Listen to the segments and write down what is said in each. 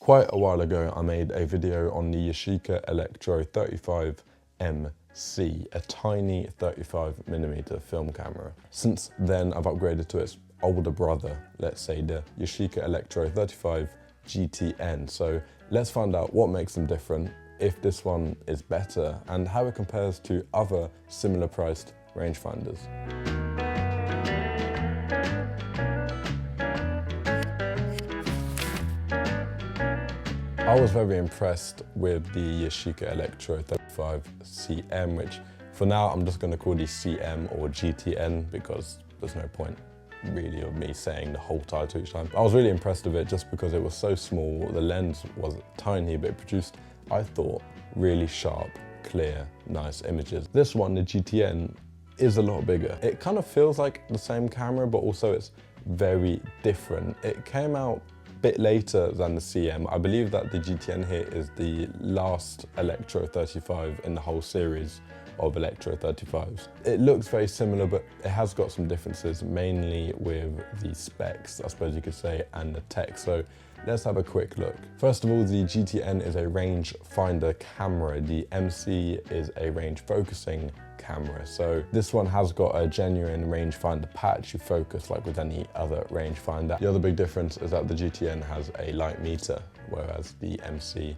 Quite a while ago, I made a video on the Yashica Electro 35MC, a tiny 35mm film camera. Since then, I've upgraded to its older brother, let's say the Yashica Electro 35 GTN. So let's find out what makes them different, if this one is better, and how it compares to other similar priced rangefinders. I was very impressed with the Yashica Electro 35CM, which for now I'm just going to call the CM or GTN because there's no point really of me saying the whole title each time. I was really impressed with it just because it was so small, the lens was tiny, but it produced, I thought, really sharp, clear, nice images. This one, the GTN, is a lot bigger. It kind of feels like the same camera, but also it's very different. It came out bit later than the CM. I believe that the GTN here is the last Electro 35 in the whole series of Electro 35s. It looks very similar, but it has got some differences, mainly with the specs, I suppose you could say, and the tech. So let's have a quick look. First of all, the GTN is a rangefinder camera. The MC is a range focusing camera. So this one has got a genuine rangefinder patch. You focus like with any other rangefinder. The other big difference is that the GTN has a light meter, whereas the MC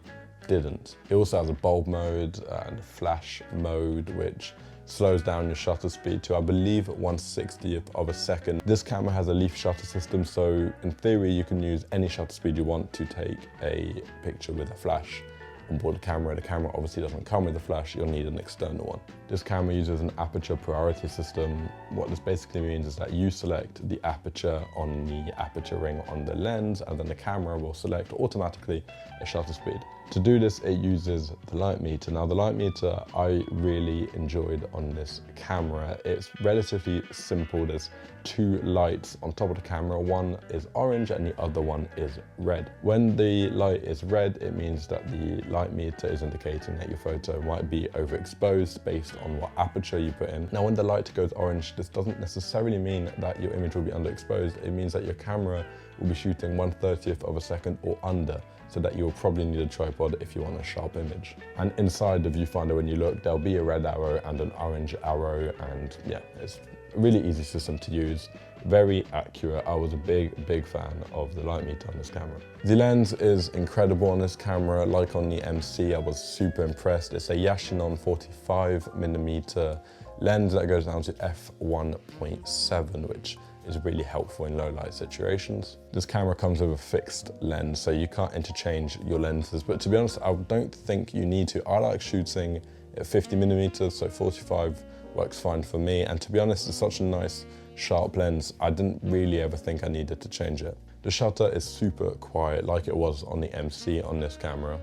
didn't. It also has a bulb mode and a flash mode, which slows down your shutter speed to, I believe, 1/60th of a second. This camera has a leaf shutter system, so in theory you can use any shutter speed you want to take a picture with a flash on board the camera. The camera obviously doesn't come with a flash, you'll need an external one. This camera uses an aperture priority system. What this basically means is that you select the aperture on the aperture ring on the lens, and then the camera will select automatically a shutter speed. To do this, it uses the light meter. Now, the light meter I really enjoyed on this camera. It's relatively simple. There's two lights on top of the camera. One is orange and the other one is red. When the light is red, it means that the light meter is indicating that your photo might be overexposed based on what aperture you put in. Now, when the light goes orange, this doesn't necessarily mean that your image will be underexposed. It means that your camera will be shooting 1/30th of a second or under, so that you'll probably need a tripod if you want a sharp image. And inside the viewfinder, when you look, there'll be a red arrow and an orange arrow, and yeah, it's a really easy system to use, very accurate. I was a big fan of the light meter on this camera. The lens is incredible on this camera. Like on the MC, I was super impressed. It's a Yashica 45mm lens that goes down to f1.7, which is really helpful in low light situations. This camera comes with a fixed lens, so you can't interchange your lenses, but to be honest, I don't think you need to. I like shooting at 50mm, so 45 works fine for me, and to be honest, it's such a nice sharp lens, I didn't really ever think I needed to change it. The shutter is super quiet, like it was on the MC on this camera.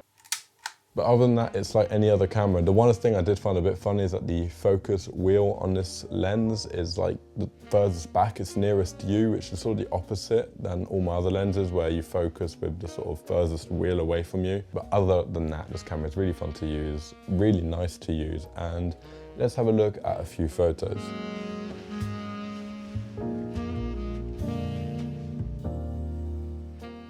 But other than that, it's like any other camera. The one thing I did find a bit funny is that the focus wheel on this lens is like the furthest back, it's nearest you, which is sort of the opposite than all my other lenses where you focus with the sort of furthest wheel away from you. But other than that, this camera is really fun to use, really nice to use, and let's have a look at a few photos.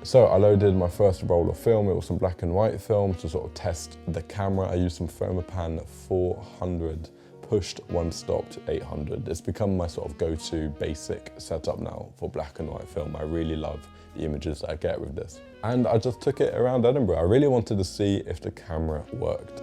So I loaded my first roll of film. It was some black and white film to sort of test the camera. I used some Fomapan 400, pushed one stop to 800. It's become my sort of go-to basic setup now for black and white film. I really love the images that I get with this. And I just took it around Edinburgh. I really wanted to see if the camera worked.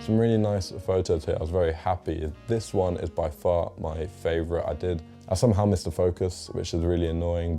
Some really nice photos here. I was very happy. This one is by far my favorite. I somehow missed the focus, which is really annoying.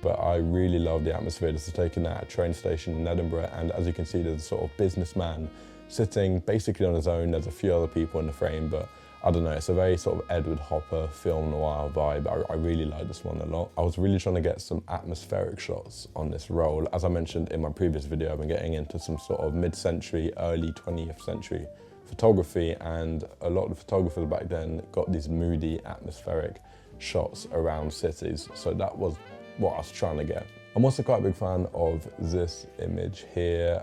But I really love the atmosphere. This is taken at a train station in Edinburgh, and as you can see, there's a sort of businessman sitting basically on his own. There's a few other people in the frame, but I don't know, it's a very sort of Edward Hopper film noir vibe. I really like this one a lot. I was really trying to get some atmospheric shots on this roll. As I mentioned in my previous video, I've been getting into some sort of mid-century, early 20th century photography, and a lot of the photographers back then got these moody, atmospheric shots around cities. So that was what I was trying to get. I'm also quite a big fan of this image here.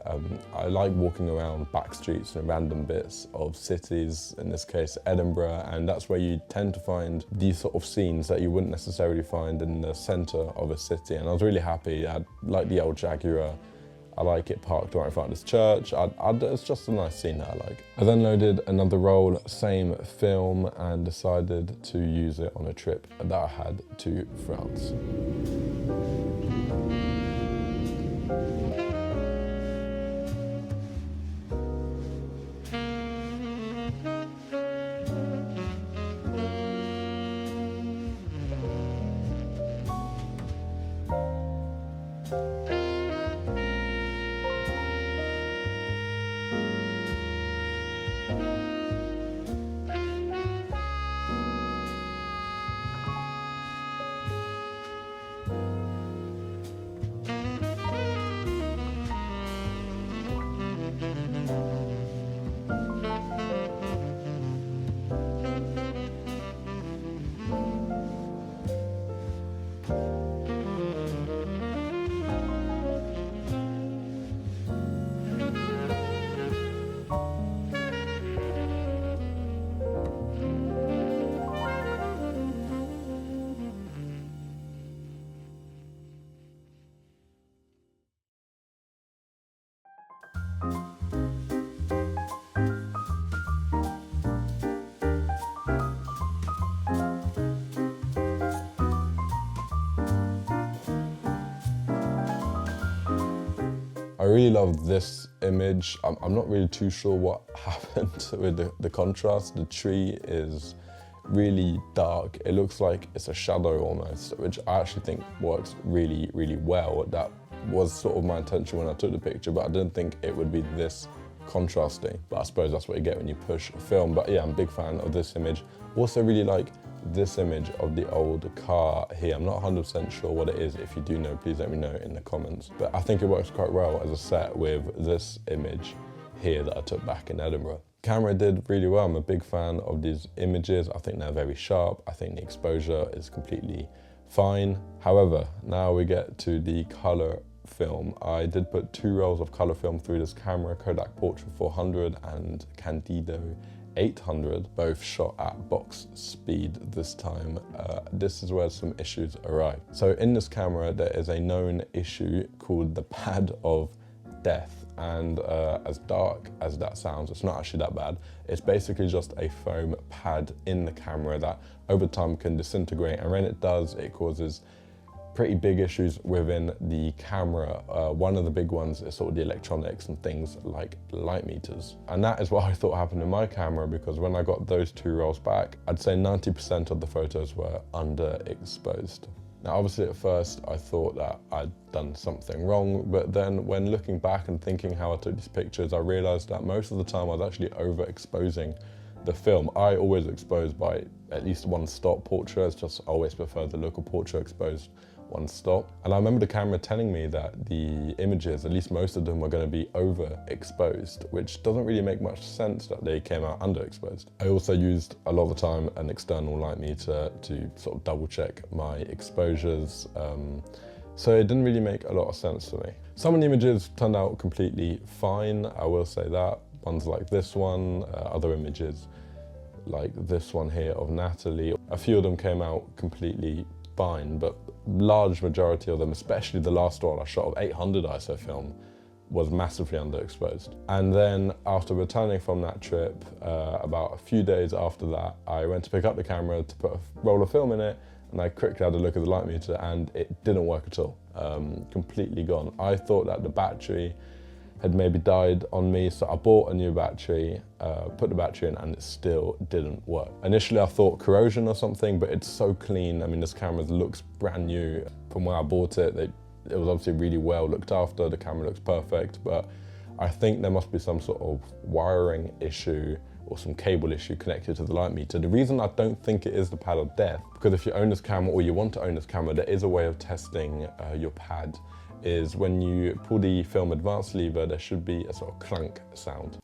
I like walking around back streets and random bits of cities, in this case Edinburgh, and that's where you tend to find these sort of scenes that you wouldn't necessarily find in the centre of a city. And I was really happy. I like the old Jaguar. I like it parked right in front of this church. It's just a nice scene that I like. I then loaded another roll, same film, and decided to use it on a trip that I had to France. I really love this image. I'm not really too sure what happened with the contrast. The tree is really dark. It looks like it's a shadow almost, which I actually think works really, really well. That was sort of my intention when I took the picture, but I didn't think it would be this contrasting. But I suppose that's what you get when you push a film. But yeah, I'm a big fan of this image. Also really like this image of the old car here. I'm not 100% sure what it is. If you do know, please let me know in the comments. But I think it works quite well as a set with this image here that I took back in Edinburgh. Camera did really well. I'm a big fan of these images. I think they're very sharp. I think the exposure is completely fine. However, now we get to the color film. I did put 2 rolls of color film through this camera, Kodak Portra 400 and Candido 800, both shot at box speed this time. This is where some issues arrive. So in this camera, there is a known issue called the pad of death. And as dark as that sounds, it's not actually that bad. It's basically just a foam pad in the camera that over time can disintegrate. And when it does, it causes pretty big issues within the camera. One of the big ones is sort of the electronics and things like light meters. And that is what I thought happened in my camera, because when I got those 2 rolls back, I'd say 90% of the photos were underexposed. Now, obviously at first I thought that I'd done something wrong, but then when looking back and thinking how I took these pictures, I realized that most of the time I was actually overexposing the film. I always expose by at least 1 stop portraits, just always prefer the local portrait exposed 1 stop. And I remember the camera telling me that the images, at least most of them, were going to be overexposed, which doesn't really make much sense that they came out underexposed. I also used a lot of the time an external light meter to sort of double check my exposures. So it didn't really make a lot of sense for me. Some of the images turned out completely fine, I will say that. Ones like this one, other images like this one here of Natalie. A few of them came out completely fine, but large majority of them, especially the last one I shot of 800 ISO film, was massively underexposed. And then after returning from that trip, about a few days after that, I went to pick up the camera to put a roll of film in it, and I quickly had a look at the light meter and it didn't work at all. Completely gone. I thought that the battery had maybe died on me, so I bought a new battery, put the battery in, and it still didn't work. Initially I thought corrosion or something, but it's so clean. I mean, this camera looks brand new. From when I bought it, it was obviously really well looked after. The camera looks perfect, but I think there must be some sort of wiring issue or some cable issue connected to the light meter. The reason I don't think it is the pad of death, because if you own this camera or you want to own this camera, there is a way of testing your pad, is when you pull the film advance lever, there should be a sort of clunk sound.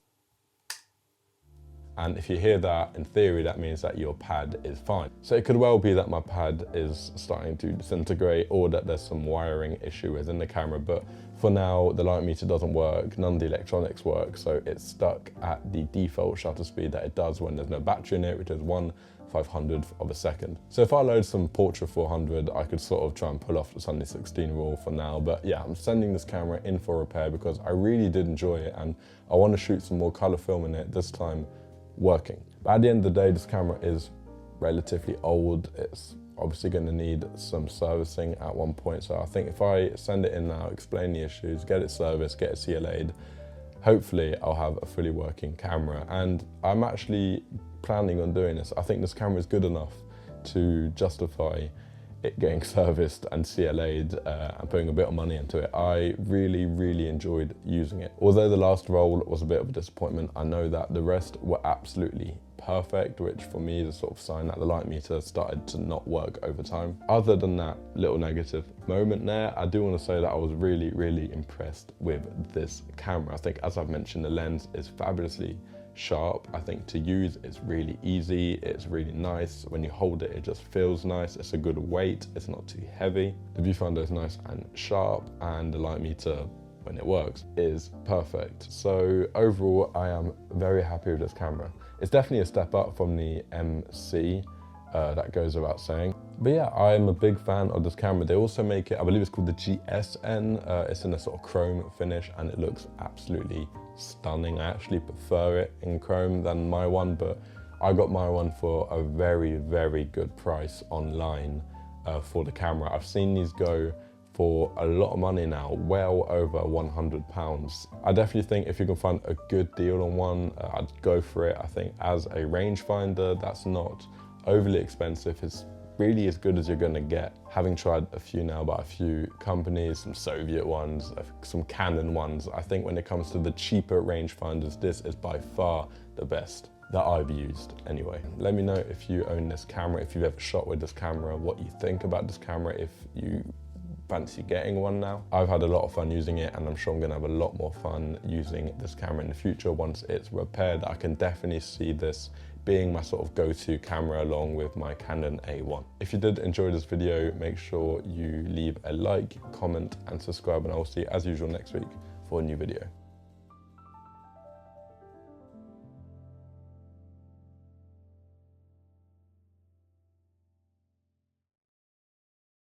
And if you hear that, in theory, that means that your pad is fine. So it could well be that my pad is starting to disintegrate or that there's some wiring issue within the camera. But for now, the light meter doesn't work, none of the electronics work. So it's stuck at the default shutter speed that it does when there's no battery in it, which is 1/500th of a second. So if I load some Portra 400, I could sort of try and pull off the Sunday 16 rule for now. But yeah, I'm sending this camera in for repair because I really did enjoy it and I want to shoot some more color film in it, this time working. But at the end of the day, this camera is relatively old. It's obviously going to need some servicing at one point. So I think if I send it in now, explain the issues, get it serviced, get it CLA'd, hopefully I'll have a fully working camera. And I'm actually planning on doing this. I think this camera is good enough to justify it getting serviced and CLA'd and putting a bit of money into it. I really enjoyed using it. Although the last roll was a bit of a disappointment, I know that the rest were absolutely perfect, which for me is a sort of sign that the light meter started to not work over time. Other than that little negative moment there, I do want to say that I was really impressed with this camera. I think, as I've mentioned, the lens is fabulously sharp. I think to use it's really easy, it's really nice. When you hold it, it just feels nice. It's a good weight, it's not too heavy. The viewfinder is nice and sharp, and the light meter, when it works, is perfect. So overall, I am very happy with this camera. It's definitely a step up from the MC, that goes without saying. But yeah, I'm a big fan of this camera. They also make it, I believe it's called the GSN. It's in a sort of chrome finish and it looks absolutely stunning. I actually prefer it in chrome than my one, but I got my one for a very good price online for the camera. I've seen these go for a lot of money now, well over £100. I definitely think if you can find a good deal on one, I'd go for it. I think as a rangefinder, that's not overly expensive. It's really as good as you're gonna get. Having tried a few now by a few companies, some Soviet ones, some Canon ones, I think when it comes to the cheaper rangefinders, this is by far the best that I've used anyway. Let me know if you own this camera, if you've ever shot with this camera, what you think about this camera, if you fancy getting one now. I've had a lot of fun using it and I'm sure I'm gonna have a lot more fun using this camera in the future once it's repaired. I can definitely see this being my sort of go-to camera along with my Canon A1. If you did enjoy this video, make sure you leave a like, comment and subscribe, and I'll see you as usual next week for a new video.